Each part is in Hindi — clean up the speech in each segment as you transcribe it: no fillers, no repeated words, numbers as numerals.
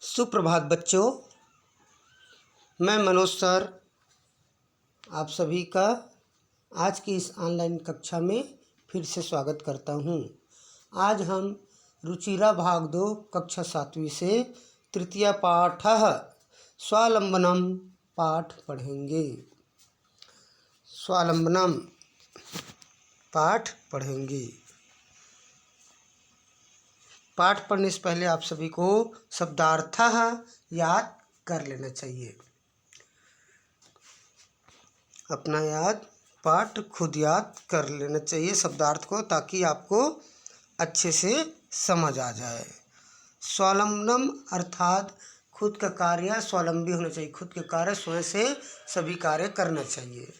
सुप्रभात बच्चों, मैं मनोज सर आप सभी का आज की इस ऑनलाइन कक्षा में फिर से स्वागत करता हूं। आज हम रुचिरा भाग 2 कक्षा 7वीं से तृतीय पाठ स्वावलंबनम पाठ पढ़ेंगे। स्वावलंबनम पाठ पढ़ेंगे। पाठ पढ़ने से पहले आप सभी को शब्दार्थ याद कर लेना चाहिए। अपना पाठ खुद याद कर लेना चाहिए शब्दार्थ को, ताकि आपको अच्छे से समझ आ जाए। स्वावलंबनम अर्थात खुद का कार्य स्वावलंबी होना चाहिए। खुद के कार्य स्वयं से सभी कार्य करना चाहिए।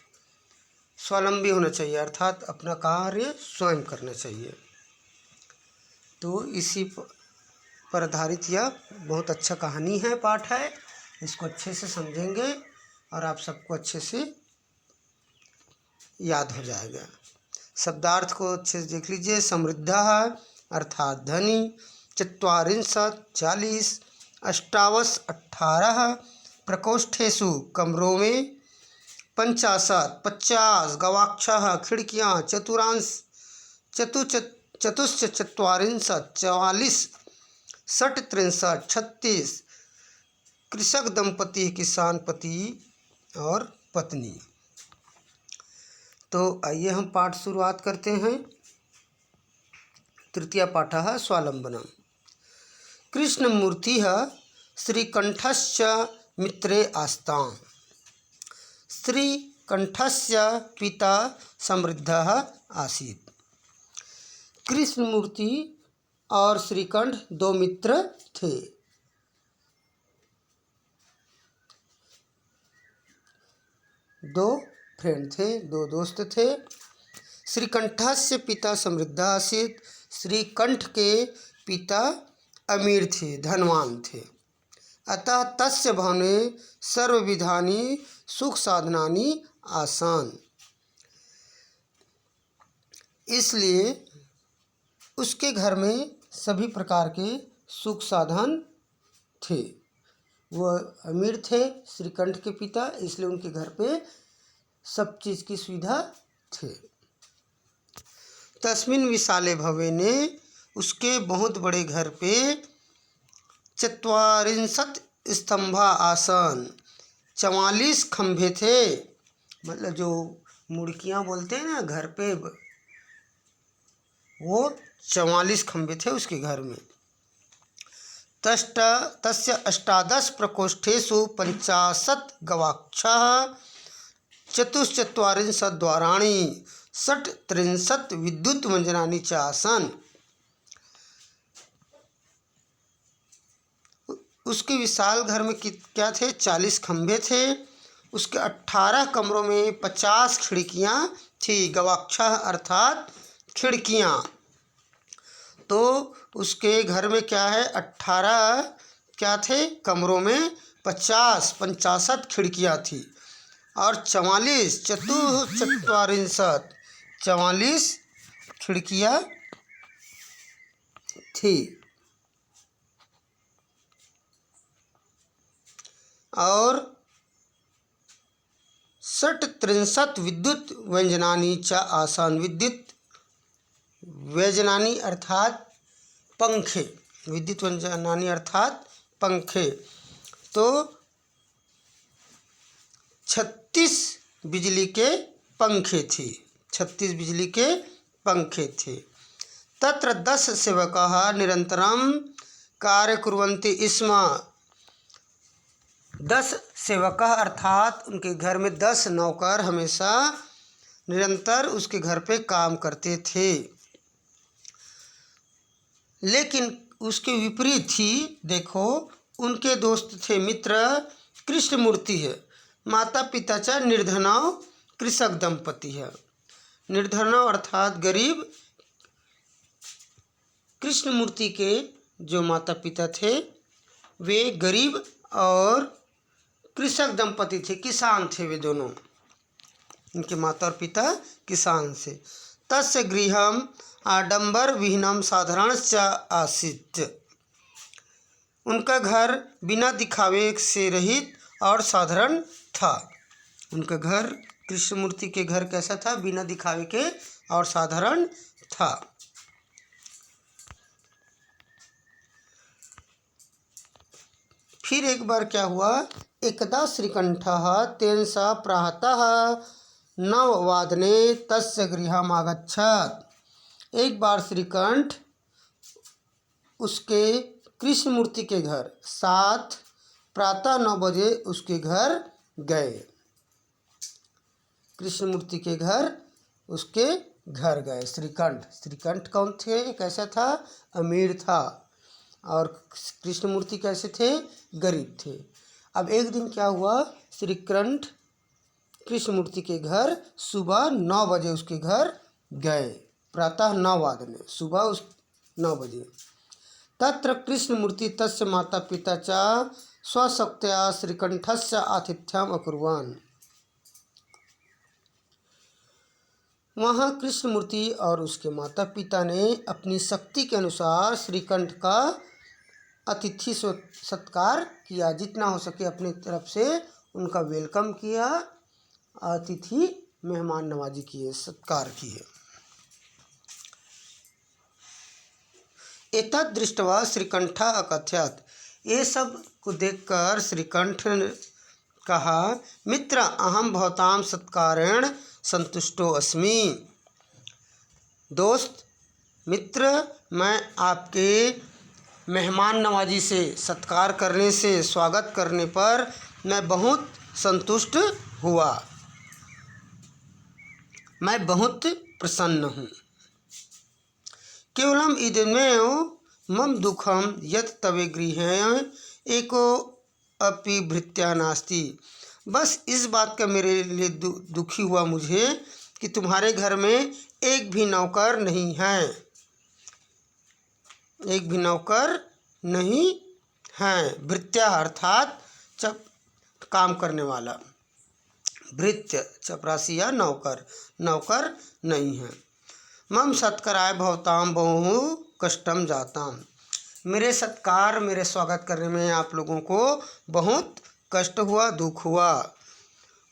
स्वावलंबी होना चाहिए अर्थात अपना कार्य स्वयं करना चाहिए। तो इसी पर आधारित यह बहुत अच्छा कहानी है, पाठ है। इसको अच्छे से समझेंगे और आप सबको अच्छे से याद हो जाएगा। शब्दार्थ को अच्छे से देख लीजिए। समृद्धः अर्थात धनी, चत्वारिंशत् 40, अष्टावश 18, प्रकोष्ठेषु कमरों में, 50 50, गवाक्षः खिड़कियाँ, चतुश्चत्वारिंशत् 44, षट्त्रिंशत् 36, कृषक दंपति किसान पति और पत्नी। तो आइए हम पाठ शुरुआत करते हैं। तृतीय पाठः स्वावलंबनम। कृष्णमूर्तिः श्रीकंठस्य मित्रे आस्ताम्। श्रीकंठस्य पिता समृद्धः आसीत्। कृष्णमूर्ति और श्रीकंठ दो मित्र थे। दो फ्रेंड थे, दो दोस्त थे। श्रीकंठस्य पिता समृद्ध आसीत्। श्रीकंठ के पिता अमीर थे, धनवान थे। अतः तस्य भवने सर्वविधानि सुख साधनानि आसन्। इसलिए उसके घर में सभी प्रकार के सुख साधन थे। वह अमीर थे, श्रीकंठ के पिता, इसलिए उनके घर पे सब चीज़ की सुविधा थे। तस्मिन् विशाले भवने, उसके बहुत बड़े घर पे, 44 स्तंभा आसन, 44 खंभे थे। मतलब जो मुड़कियाँ बोलते हैं ना घर पे, वो 44 खंभे थे उसके घर में। तस्य अष्टादश प्रकोष्ठेषु 50 गवाक्षः, चतुश्चत्वारिंशत् द्वाराणि, 36 विद्युत व्यंजनानि च आसन्। उसके विशाल घर में क्या थे? 40 खंभे थे। उसके 18 कमरों में 50 खिड़कियाँ थी। गवाक्षः अर्थात खिड़कियाँ। तो उसके घर में क्या है? 18 क्या थे? कमरों में 50 खिड़कियाँ थी और 44 खिड़कियाँ थी और 36 विद्युत व्यंजनानि च आसन्। विद्युत व्यंजनानि अर्थात पंखे। विद्युत व्यंजनानि अर्थात पंखे। तो 36 बिजली के पंखे थे। 36 बिजली के पंखे थे। तत्र 10 सेवकाः निरन्तरं कार्य कुर्वन्ति स्म। 10 सेवकाः अर्थात उनके घर में 10 नौकर हमेशा निरंतर उसके घर पे काम करते थे। लेकिन उसके विपरीत थी। देखो, उनके दोस्त थे मित्र कृष्णमूर्ति है, माता पिता च निर्धनौ कृषक दंपति है। निर्धनौ अर्थात गरीब। कृष्णमूर्ति के जो माता पिता थे वे गरीब और कृषक दंपति थे, किसान थे वे दोनों। उनके माता और पिता किसान से। तस्य गृहम् आडंबर विहीनम साधारणश्च आसीत्। उनका घर बिना दिखावे से रहित और साधारण था। उनका घर, कृष्णमूर्ति के घर कैसा था? बिना दिखावे के और साधारण था। फिर एक बार क्या हुआ? एकदा श्रीकंठः तेन सह प्रातः 9 तस्य गृहम् आगच्छत्। एक बार श्रीकंठ उसके कृष्णमूर्ति के घर प्रातः 9 बजे उसके घर गए। कृष्णमूर्ति के घर उसके घर गए। श्रीकंठ कौन थे? कैसा था? अमीर था। और कृष्णमूर्ति कैसे थे? गरीब थे। अब एक दिन क्या हुआ? श्रीकंठ कृष्णमूर्ति के घर सुबह 9 बजे उसके घर गए। प्रातः 9 सुबह 9 बजे। तत्र कृष्णमूर्ति तस्य माता पिता च स्वशक्त्या श्रीकंठस्य आतिथ्यम् अकुर्वन्। वहाँ कृष्णमूर्ति और उसके माता पिता ने अपनी शक्ति के अनुसार श्रीकंठ का अतिथि सत्कार किया। जितना हो सके अपनी तरफ से उनका वेलकम किया, अतिथि मेहमान नवाजी किए, सत्कार किए। एतद् दृष्ट्वा श्रीकंठः अकथयत्। ये सब को देखकर श्रीकंठ ने कहा, मित्र अहम भवतां सत्कारेण संतुष्टो अस्मि। दोस्त, मित्र, मैं आपके मेहमान नवाजी से, सत्कार करने से, स्वागत करने पर मैं बहुत संतुष्ट हुआ, मैं बहुत प्रसन्न हूँ। केवलम इदमेव मम दुखम यत् तवे गृहे एको अपि भृत्या नास्ति। बस इस बात का मेरे लिए दुखी हुआ मुझे कि तुम्हारे घर में एक भी नौकर नहीं है, एक भी नौकर नहीं है। भृत्या अर्थात काम करने वाला, भृत्य चपरासी या नौकर, नौकर नहीं है। मम सत्काराय भवतां बहु कष्टम जाताम। मेरे सत्कार, मेरे स्वागत करने में आप लोगों को बहुत कष्ट हुआ, दुख हुआ।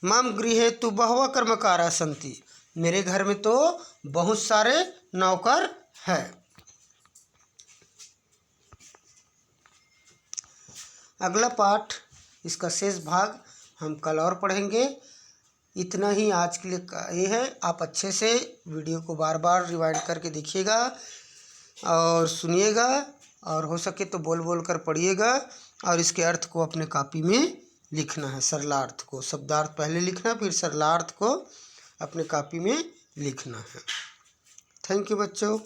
मम गृहे तु बहवः कर्मकारा सन्ति। मेरे घर में तो बहुत सारे नौकर हैं। अगला पाठ, इसका शेष भाग हम कल और पढ़ेंगे। इतना ही आज के लिए ये है। आप अच्छे से वीडियो को बार बार रिवाइंड करके देखिएगा और सुनिएगा, और हो सके तो बोल बोल कर पढ़िएगा, और इसके अर्थ को अपने कॉपी में लिखना है। सरलार्थ को, शब्दार्थ पहले लिखना, फिर सरलार्थ को अपने कॉपी में लिखना है। थैंक यू बच्चों।